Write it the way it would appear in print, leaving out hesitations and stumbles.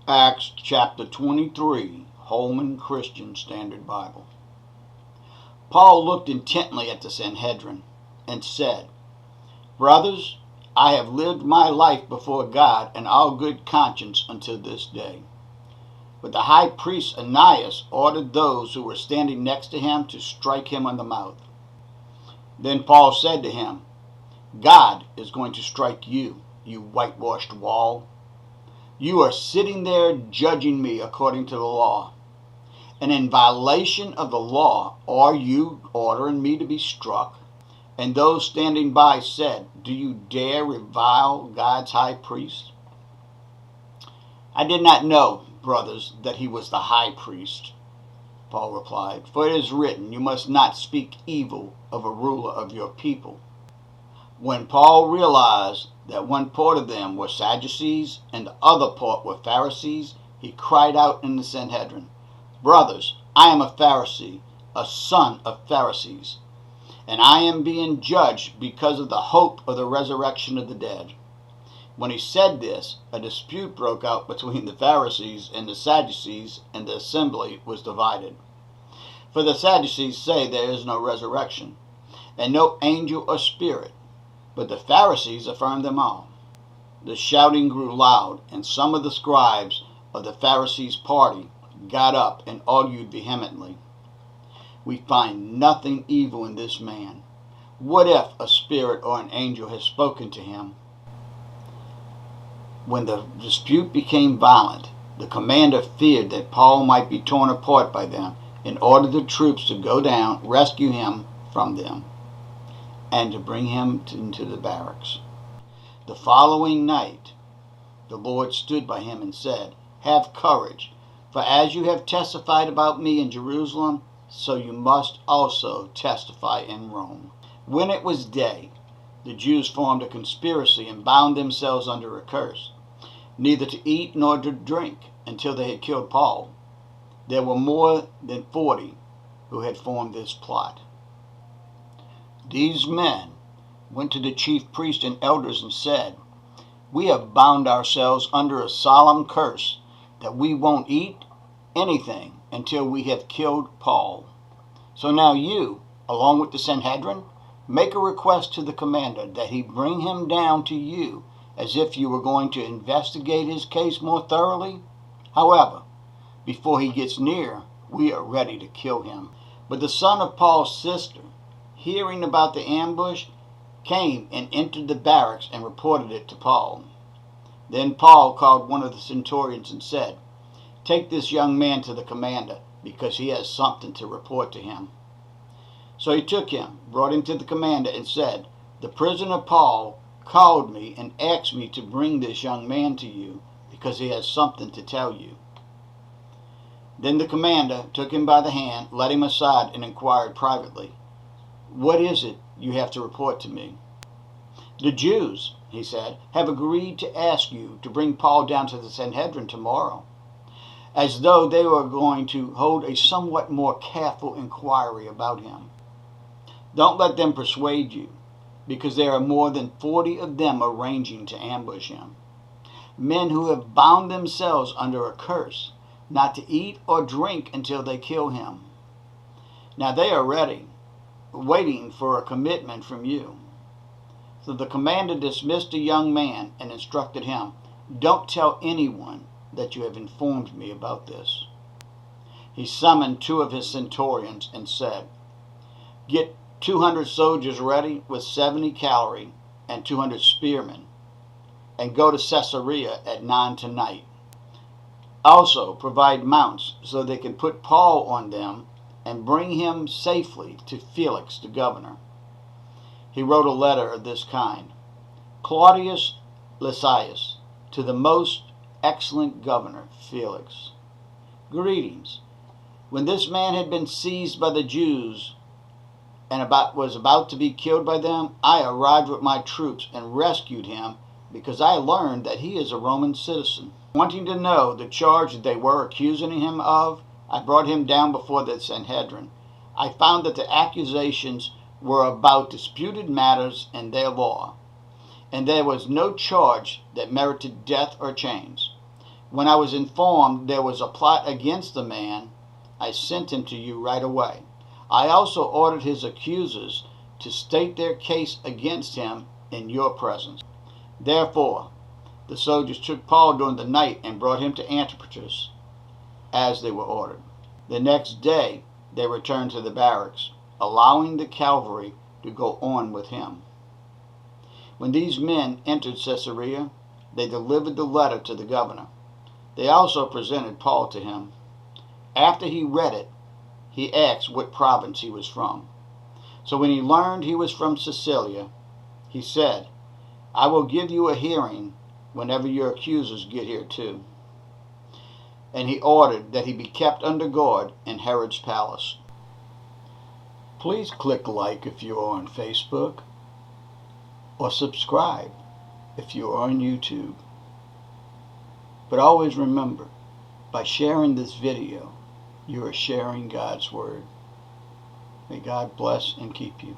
Acts chapter 23, Holman Christian Standard Bible. Paul looked intently at the Sanhedrin and said, "Brothers, I have lived my life before God in all good conscience until this day." But the high priest Ananias ordered those who were standing next to him to strike him on the mouth. Then Paul said to him, "God is going to strike you, you whitewashed wall. You are sitting there judging me according to the law. And in violation of the law, are you ordering me to be struck?" And those standing by said, "Do you dare revile God's high priest?" "I did not know, brothers, that he was the high priest," Paul replied. "For it is written, you must not speak evil of a ruler of your people." When Paul realized that one part of them were Sadducees and the other part were Pharisees, he cried out in the Sanhedrin, "Brothers, I am a Pharisee, a son of Pharisees, and I am being judged because of the hope of the resurrection of the dead." When he said this, a dispute broke out between the Pharisees and the Sadducees, and the assembly was divided. For the Sadducees say there is no resurrection, and no angel or spirit, but the Pharisees affirm them all. The shouting grew loud, and some of the scribes of the Pharisees' party got up and argued vehemently. "We find nothing evil in this man. What if a spirit or an angel has spoken to him?" When the dispute became violent, the commander feared that Paul might be torn apart by them and ordered the troops to go down, rescue him from them, and to bring him into the barracks. The following night, the Lord stood by him and said, "Have courage, for as you have testified about me in Jerusalem, so you must also testify in Rome." When it was day, the Jews formed a conspiracy and bound themselves under a curse, neither to eat nor to drink until they had killed Paul. There were more than 40 who had formed this plot. These men went to the chief priests and elders and said, "We have bound ourselves under a solemn curse that we won't eat anything until we have killed Paul. So now you, along with the Sanhedrin, make a request to the commander that he bring him down to you as if you were going to investigate his case more thoroughly. However, before he gets near, we are ready to kill him." But the son of Paul's sister, hearing about the ambush, came and entered the barracks and reported it to Paul. Then Paul called one of the centurions and said, "Take this young man to the commander, because he has something to report to him." So he took him, brought him to the commander, and said, "The prisoner Paul called me and asked me to bring this young man to you, because he has something to tell you." Then the commander took him by the hand, led him aside, and inquired privately, "What is it you have to report to me?" "The Jews," he said, "have agreed to ask you to bring Paul down to the Sanhedrin tomorrow, as though they were going to hold a somewhat more careful inquiry about him. Don't let them persuade you, because there are more than 40 of them arranging to ambush him, men who have bound themselves under a curse not to eat or drink until they kill him. Now they are ready, waiting for a commitment from you." So the commander dismissed the young man and instructed him, "Don't tell anyone that you have informed me about this." He summoned 2 of his centurions and said, "Get 200 soldiers ready with 70 cavalry and 200 spearmen, and go to Caesarea at 9 tonight. Also provide mounts so they can put Paul on them and bring him safely to Felix the governor." He wrote a letter of this kind: "Claudius Lysias, to the most excellent governor Felix. Greetings. When this man had been seized by the Jews and was about to be killed by them, I arrived with my troops and rescued him because I learned that he is a Roman citizen. Wanting to know the charge that they were accusing him of, I brought him down before the Sanhedrin. I found that the accusations were about disputed matters in their law, and there was no charge that merited death or chains. When I was informed there was a plot against the man, I sent him to you right away. I also ordered his accusers to state their case against him in your presence. Therefore, the soldiers took Paul during the night and brought him to Antipatris, as they were ordered. The next day they returned to the barracks, allowing the cavalry to go on with him. When these men entered Caesarea, they delivered the letter to the governor. They also presented Paul to him. After he read it, he asked what province he was from. So when he learned he was from Sicilia, he said, I will give you a hearing whenever your accusers get here too. And he ordered that he be kept under guard in Herod's palace. Please click like if you are on Facebook, or subscribe if you are on YouTube. But always remember, by sharing this video, you are sharing God's Word. May God bless and keep you.